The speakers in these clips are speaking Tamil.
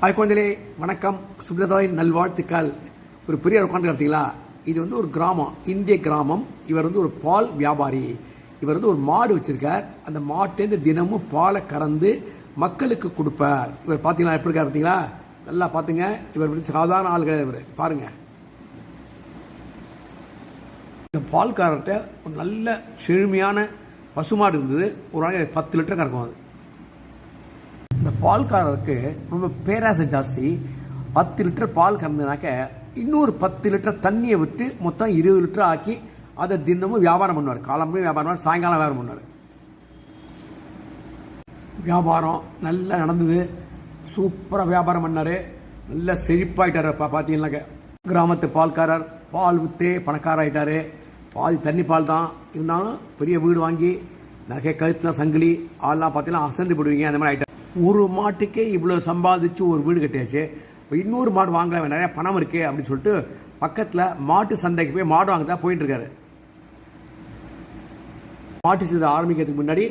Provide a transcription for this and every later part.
குழந்தைகளே வணக்கம், சுப்ரதாயின் நல்வாழ்த்துக்கள். ஒரு பெரிய உட்காந்து பார்த்தீங்களா? இது ஒரு கிராமம், இந்திய கிராமம். இவர் ஒரு பால் வியாபாரி. இவர் ஒரு மாடு வச்சிருக்கார். அந்த மாட்டேந்து தினமும் பாலை கறந்து மக்களுக்கு கொடுப்பார். இவர் பார்த்தீங்களா எப்படி இருக்கார்? பார்த்தீங்களா? நல்லா பார்த்துங்க. இவர் சாதாரண ஆள் கிடையாது. இவர் பாருங்க, இந்த பால்காரர்கிட்ட ஒரு நல்ல செழுமையான பசுமாடு இருந்தது. ஒரு நாளைக்கு 10 லிட்டர் கறக்கும். அது இந்த பால்காரருக்கு ரொம்ப பேராசை ஜாஸ்தி. 10 லிட்டர் பால் கறந்தனாக்க இன்னொரு 10 லிட்டர் தண்ணியை விட்டு மொத்தம் 20 லிட்டர் ஆக்கி அதை தினமும் வியாபாரம் பண்ணுவார். காலம்பும் வியாபாரம் பண்ணுவார், சாயங்காலம் வியாபாரம் பண்ணுவார். வியாபாரம் நல்லா நடந்தது. சூப்பராக வியாபாரம் பண்ணார். நல்லா செழிப்பாயிட்டார். பார்த்தீங்கன்னாக்க கிராமத்து பால்காரர் பால் விற்றே பணக்கார ஆகிட்டார். பாதி தண்ணி பால் தான் இருந்தாலும் பெரிய வீடு வாங்கி நகை கழுத்தில் சங்கிலி ஆள்லாம் பார்த்தீங்கன்னா அசந்து போடுவீங்க. அந்த மாதிரி ஆகிட்டார். ஒரு மாட்டுக்கே இவ்வளோ சம்பாதிச்சு ஒரு வீடு கட்டியாச்சு. இப்போ இன்னொரு மாடு வாங்கலாம், நிறையா பணம் இருக்கே அப்படின்னு சொல்லிட்டு பக்கத்தில் மாட்டு சந்தைக்கு போய் மாடு வாங்க தான் போயிட்டு இருக்காரு. மாட்டு சந்தை ஆரம்பிக்கிறதுக்கு முன்னாடி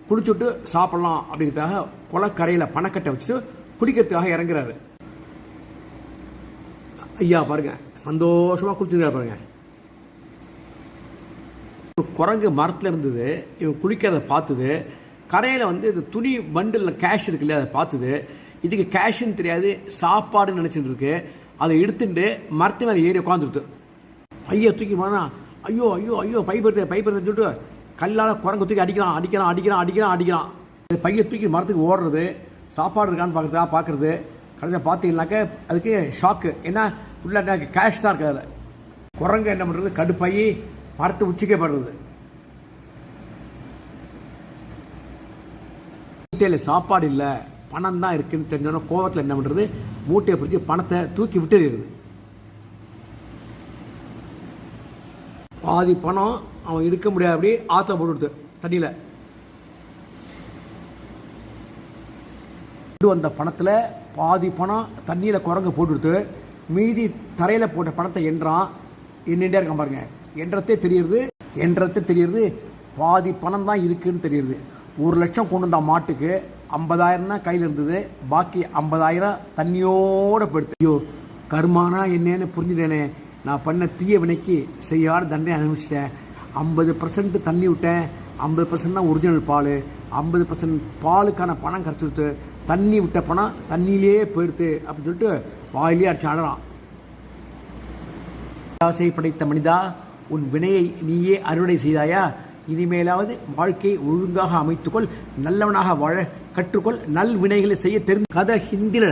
குளிச்சுட்டு சாப்பிடலாம் அப்படிங்கிறதுக்காக குளக்கரையில் பணக்கட்டை வச்சுட்டு குடிக்கிறதுக்காக இறங்குறாரு. ஐயா பாருங்க, சந்தோஷமாக குளிச்சுருக்காரு பாருங்க. ஒரு குரங்கு மரத்தில் இருந்தது. இவன் குளிக்கிறத பார்த்துது. கரையில் இந்த துணி பண்டில் கேஷ் இருக்கு இல்லையா, அதை பார்த்துது. இதுக்கு கேஷுன்னு தெரியாது, சாப்பாடுன்னு நினச்சிட்டு இருக்கு. அதை எடுத்துட்டு மரத்து மேலே ஏறி உட்காந்துருது. ஐயா தூக்கி போனா, ஐயோ ஐயோ ஐயோ பைப்பை சொல்லிட்டு கல்லால் குரங்கு தூக்கி அடிக்கிறான். பையை தூக்கி மரத்துக்கு ஓடுறது, சாப்பாடு இருக்கான்னு பார்க்குறது. கடைசியாக பார்த்தீங்கன்னாக்க அதுக்கு ஷாக்கு. ஏன்னா உள்ள கேஷ் தான் இருக்குது. அதில் குரங்கு என்ன பண்ணுறது, கடுப்பாயி மரத்து உச்சிக்கே படுறது. மூட்டையில் சாப்பாடு இல்லை, பணம் தான் இருக்குன்னு தெரிஞ்சோன்னா கோவத்தில் என்ன பண்ணுறது, மூட்டையை பிடிச்சி பணத்தை தூக்கி விட்டுடுறது. பாதி பணம் அவன் எடுக்க முடியாது, அப்படி ஆற்ற போட்டு தண்ணியில். அந்த பணத்தில் பாதி பணம் தண்ணியில் குரங்கு போட்டுடுத்து, மீதி தரையில் போட்ட பணத்தை எண்ணிட்டே இருக்கான் பாருங்க. என்றதே தெரியுது. பாதி பணம் தான் இருக்குன்னு தெரியுது. 1 லட்சம் கொண்டு வந்த மாட்டுக்கு 50,000 தான் கையில் இருந்தது. பாக்கி 50,000 தண்ணியோடு போயிடுது. ஐயோ, கருமானா என்னன்னு புரிஞ்சுட்டேனே. நான் பண்ண தீய வினைக்கு செய்யாத தண்டனை அனுபவிச்சிட்டேன். 50% தண்ணி விட்டேன், 50% தான் ஒரிஜினல் பால். 50% பாலுக்கான பணம் கிடச்சிடுத்து. தண்ணி விட்ட பணம் தண்ணியிலே போயிடுது அப்படின்னு சொல்லிட்டு வாயிலே அடிச்சு அழறான். ஆசை படைத்த மனிதா, உன் வினையை நீயே அறுவடை செய்தாயா? இனிமேலாவது வாழ்க்கையை ஒழுங்காக அமைத்துக்கொள், நல்லவனாக வாழ கற்றுக்கொள், நல் வினைகளை செய்ய தெரிந்து. கதை ஹிந்தியில்